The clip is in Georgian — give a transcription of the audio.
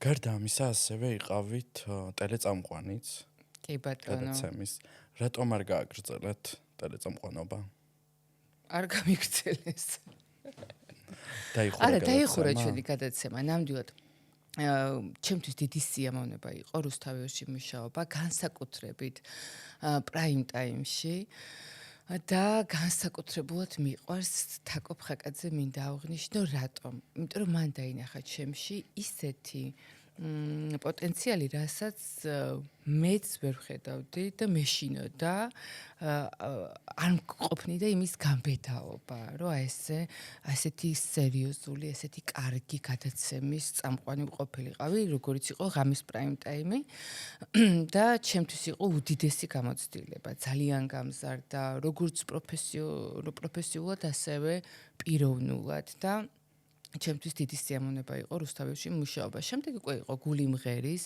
გარდა ამისა, ასევე იყავით ტელეწამყვანიც. კი ბატონო. გადაცემის. რატომ არ გააგრძელეთ ტელეწამყვანობა? არ გამიგრძელეს. დაიხურა არა, დაიხურა გადაცემა? ჩვენი გადაცემა, ნამდვილად. ჩემთვის დიდი სიამოვნება იყო რუსთაველში მუშაობა, განსაკუთრებით პრაიმ ტაიმში და განსაკუთრებულად მიყვარს თაკო ფხაკაძე მინდა აღვნიშნო რატომ? იმიტომ რომ მან დაინახა ჩემში ისეთი პოტენციალი, რასაც მეც ვერ ხედავდი და მეშინოდა არ მყოფნიდა იმის გამბედაობა, რომ ასეთი სერიოზული, ასეთი კარგი გადაცემის წამყვანი ყოფილიყავი, როგორც იყო ღამის პრაიმ ტაიმი და ჩემთვის იყო უდიდესი გამოცდილება, ძალიან გამზარდა, როგორც პროფესიულად, ასევე პიროვნულად და ჩემთვის დიდი სიამოვნება იყო რუსთაველში მუშაობა. შემდეგ უკვე იყო გული მღერის,